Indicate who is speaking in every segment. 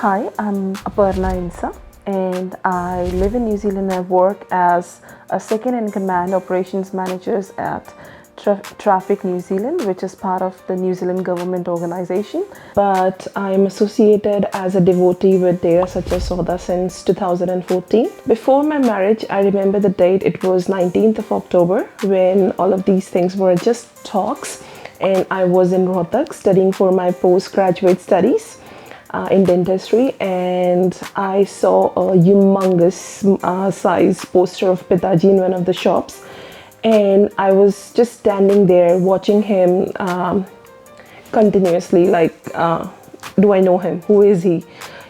Speaker 1: Hi, I'm Aparna Insan and I live in New Zealand. I work as a second in command operations manager at Traffic New Zealand, which is part of the New Zealand government organization. But I'm associated as a devotee with Dera Sacha Sauda since 2014. Before my marriage, I remember the date, it was 19th of October when all of these things were just talks, and I was in Rohtak studying for my postgraduate studies in dentistry, and I saw a humongous size poster of Pitaji in one of the shops, and I was just standing there watching him continuously, like, do I know him? Who is he?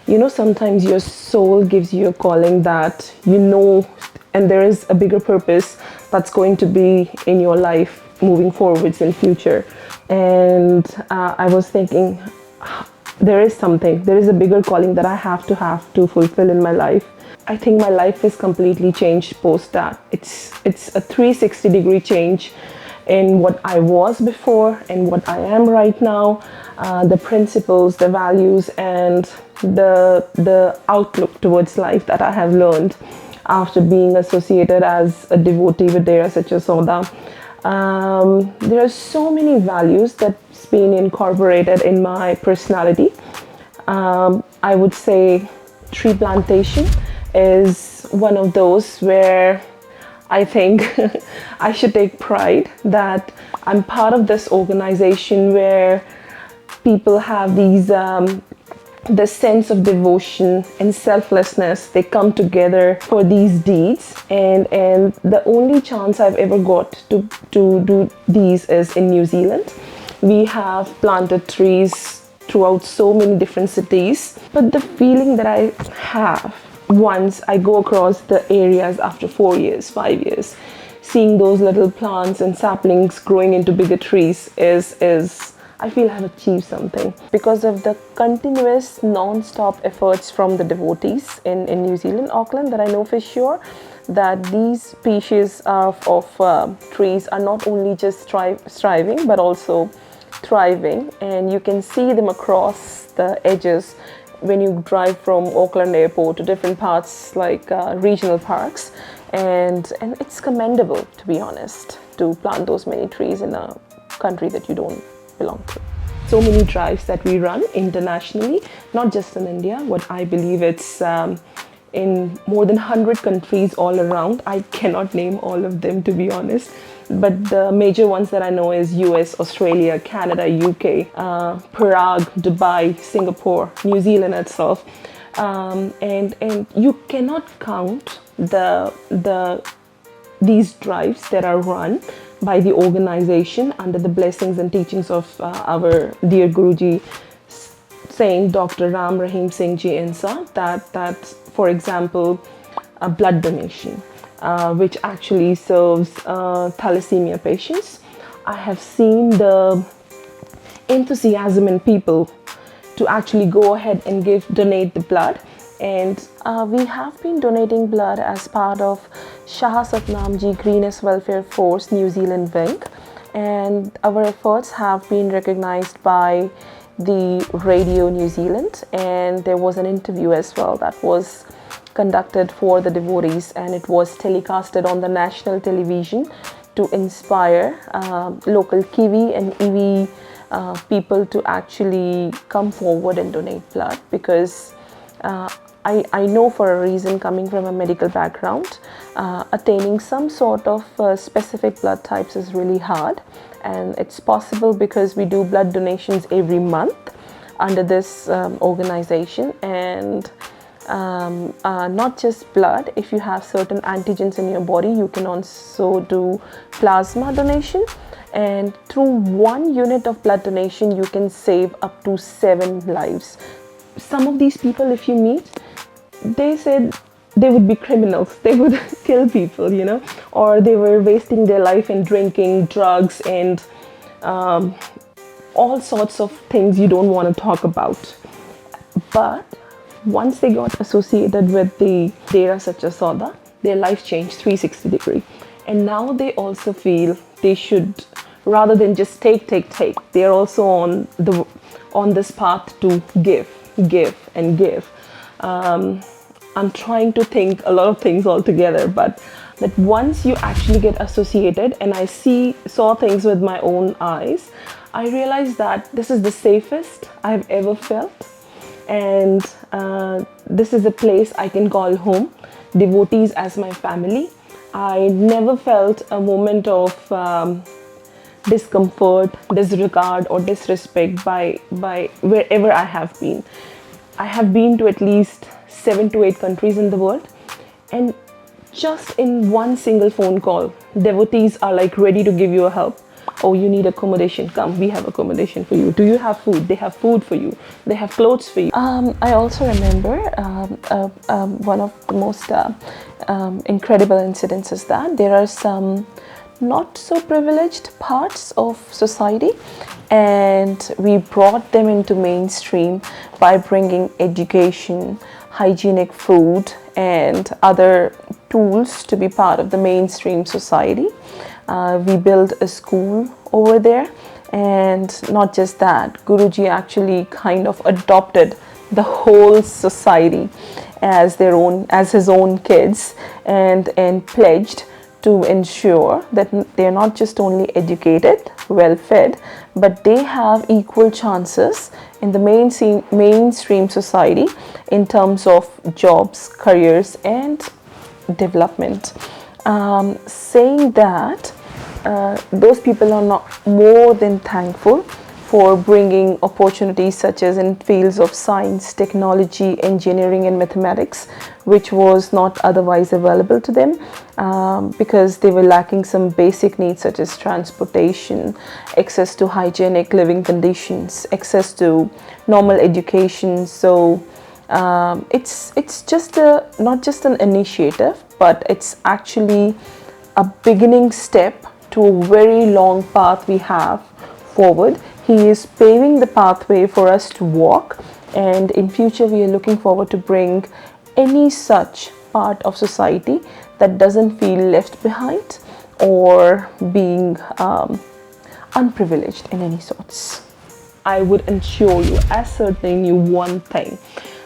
Speaker 1: You know, sometimes your soul gives you a calling that you know, and there is a bigger purpose that's going to be in your life moving forwards in future. And I was thinking, there is a bigger calling that I have to fulfill in my life. I think my life is completely changed post that. It's a 360-degree change in what I was before and what I am right now. The principles, the values, and the outlook towards life that I have learned after being associated as a devotee with Dera Sacha Sauda. There are so many values that's been incorporated in my personality. I would say tree plantation is one of those where I think I should take pride that I'm part of this organization where people have this sense of devotion and selflessness. They come together for these deeds, and the only chance I've ever got to do these is in New Zealand. We have planted trees throughout so many different cities, but the feeling that I have once I go across the areas after 4 years, 5 years, seeing those little plants and saplings growing into bigger trees is I feel I've achieved something because of the continuous non-stop efforts from the devotees in New Zealand, Auckland, that I know for sure that these species of trees are not only just striving but also thriving, and you can see them across the edges when you drive from Auckland airport to different parts like regional parks, and it's commendable, to be honest, to plant those many trees in a country that you don't belong to. So many drives that we run internationally, not just in India. What I believe it's in more than 100 countries all around. I cannot name all of them, to be honest, but the major ones that I know is US, Australia, Canada, UK, Prague, Dubai, Singapore, New Zealand itself, and you cannot count these drives that are run by the organization under the blessings and teachings of our dear Guruji Saint Dr. Rahim Singh Ji Insa. That, for example, a blood donation, which actually serves thalassemia patients. I have seen the enthusiasm in people to actually go ahead and donate the blood. And we have been donating blood as part of Shah Satnamji Greenest Welfare Force New Zealand wing, and our efforts have been recognized by the Radio New Zealand, and there was an interview as well that was conducted for the devotees, and it was telecasted on the national television to inspire local Kiwi and Iwi people to actually come forward and donate blood, because I know for a reason, coming from a medical background, attaining some sort of specific blood types is really hard, and it's possible because we do blood donations every month under this organization. And not just blood, if you have certain antigens in your body, you can also do plasma donation, and through 1 unit of blood donation you can save up to 7 lives. Some of these people, if you meet, they said they would be criminals, they would kill people, you know, or they were wasting their life in drinking, drugs, and all sorts of things you don't want to talk about. But once they got associated with the Dera Sacha Sauda, their life changed 360 degree, and now they also feel they should, rather than just take, they are also on this path to give. give and give. I'm trying to think a lot of things all together, but that once you actually get associated and I saw things with my own eyes, I realized that this is the safest I've ever felt, and this is a place I can call home. Devotees as my family. I never felt a moment of discomfort, disregard, or disrespect by wherever I have been. I have been to at least 7 to 8 countries in the world, and just in one single phone call, devotees are like ready to give you a help. Oh, you need accommodation, come, we have accommodation for you. Do you have food? They have food for you. They have clothes for you. I also remember one of the most incredible incidents is that there are some not so privileged parts of society, and we brought them into mainstream by bringing education, hygienic food, and other tools to be part of the mainstream society. We built a school over there, and not just that, Guruji actually kind of adopted the whole society as his own kids, and pledged to ensure that they are not just only educated, well fed, but they have equal chances in the mainstream society in terms of jobs, careers, and development. Saying that, those people are not more than thankful for bringing opportunities such as in fields of science, technology, engineering, and mathematics, which was not otherwise available to them, because they were lacking some basic needs such as transportation, access to hygienic living conditions, access to normal education. So it's just not just an initiative, but it's actually a beginning step to a very long path we have forward. He is paving the pathway for us to walk, and in future we are looking forward to bring any such part of society that doesn't feel left behind or being unprivileged in any sorts. I would assure you, ascertain you one thing,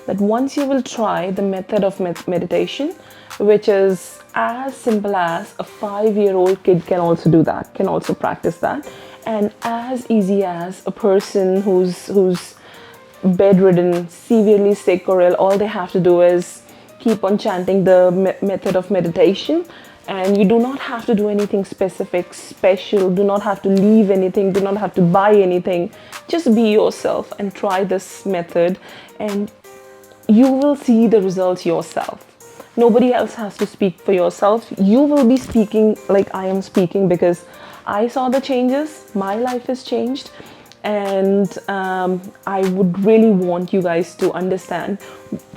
Speaker 1: that once you will try the method of meditation, which is as simple as a 5-year-old kid can also do that, can also practice that, and as easy as a person who's bedridden, severely sick or ill, all they have to do is keep on chanting the method of meditation, and you do not have to do anything specific, special, do not have to leave anything, do not have to buy anything. Just be yourself and try this method, and you will see the results yourself. Nobody else has to speak for yourself. You will be speaking like I am speaking, because I saw the changes, my life has changed, and I would really want you guys to understand,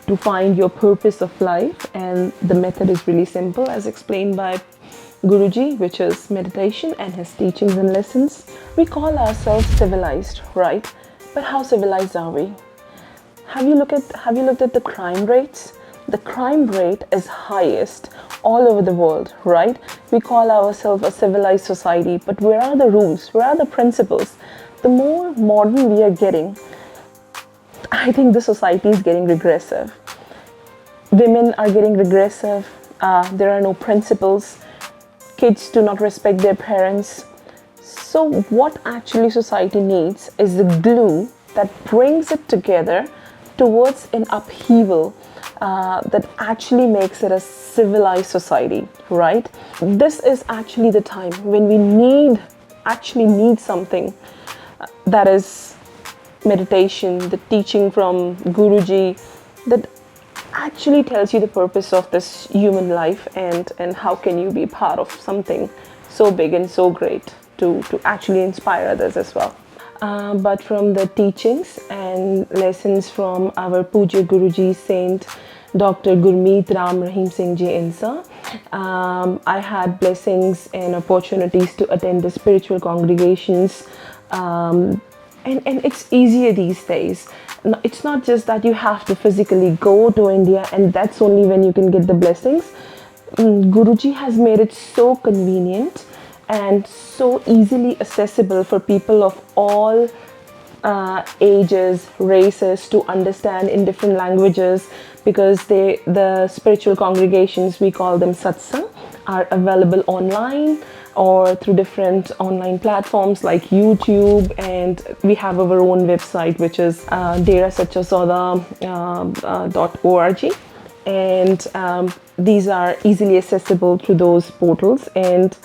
Speaker 1: to find your purpose of life, and the method is really simple as explained by Guruji, which is meditation and his teachings and lessons. We call ourselves civilized, right? But how civilized are we? Have you looked at the crime rates? The crime rate is highest all over the world, right? We call ourselves a civilized society, but where are the rules? Where are the principles? The more modern we are getting, I think the society is getting regressive. Women are getting regressive. There are no principles. Kids do not respect their parents. So what actually society needs is the glue that brings it together towards an upheaval that actually makes it a civilized society, right? This is actually the time when we actually need something that is meditation, the teaching from Guruji, that actually tells you the purpose of this human life, and how can you be part of something so big and so great to actually inspire others as well. But from the teachings and lessons from our Puja Guruji Saint Dr. Gurmeet Rahim Singh Ji Insa, I had blessings and opportunities to attend the spiritual congregations, and it's easier these days. It's not just that you have to physically go to India and that's only when you can get the blessings. Guruji has made it so convenient and so easily accessible for people of all ages, races to understand in different languages, because the spiritual congregations, we call them satsang, are available online or through different online platforms like YouTube, and we have our own website, which is Dera Sacha Sauda .org, and these are easily accessible through those portals. And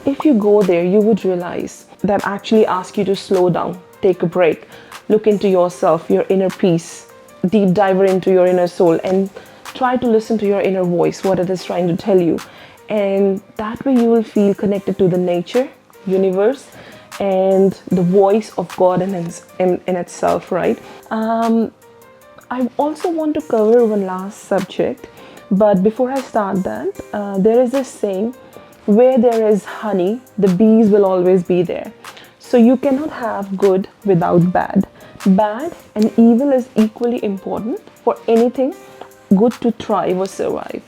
Speaker 1: if you go there, you would realize that actually ask you to slow down, take a break, look into yourself, your inner peace, deep dive into your inner soul, and try to listen to your inner voice, what it is trying to tell you. And that way you will feel connected to the nature, universe, and the voice of God in itself, right? I also want to cover one last subject, but before I start that, there is this saying, where there is honey, the bees will always be there. So you cannot have good without bad. Bad and evil is equally important for anything good to thrive or survive.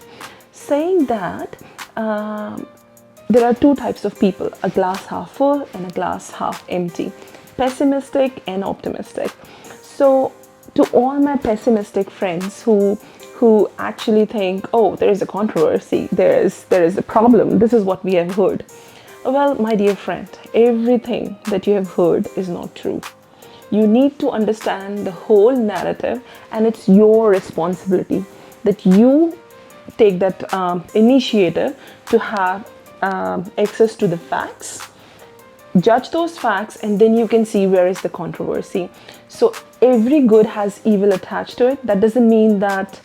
Speaker 1: Saying that, there are two types of people, a glass half full and a glass half empty, pessimistic and optimistic. So to all my pessimistic friends who actually think, oh, there is a controversy, there is a problem, this is what we have heard. Well, my dear friend, everything that you have heard is not true. You need to understand the whole narrative, and it's your responsibility that you take that initiative to have access to the facts, judge those facts, and then you can see where is the controversy. So every good has evil attached to it. That doesn't mean that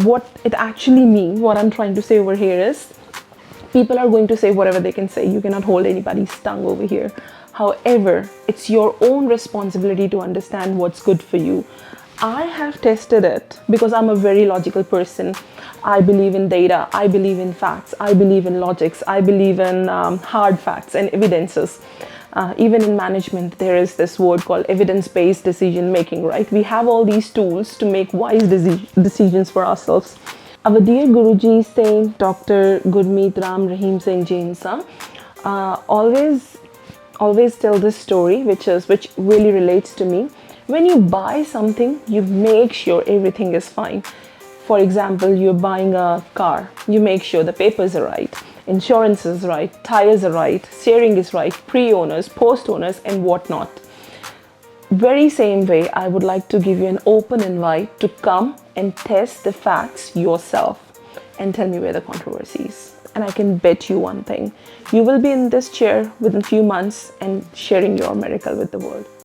Speaker 1: what it actually means, what I'm trying to say over here is, people are going to say whatever they can say. You cannot hold anybody's tongue over here. However, it's your own responsibility to understand what's good for you. I have tested it because I'm a very logical person. I believe in data, I believe in facts, I believe in logics, I believe in hard facts and evidences. Even in management, there is this word called evidence-based decision making, right? We have all these tools to make wise decisions for ourselves. Our dear Guruji Saint Dr. Gurmeet Rahim Singh Jainsa always tell this story, which really relates to me. When you buy something, you make sure everything is fine. For example, you're buying a car, you make sure the papers are right, insurance is right, tires are right, steering is right, pre-owners, post-owners, and whatnot. Very same way, I would like to give you an open invite to come and test the facts yourself and tell me where the controversy is. And I can bet you one thing, you will be in this chair within a few months and sharing your miracle with the world.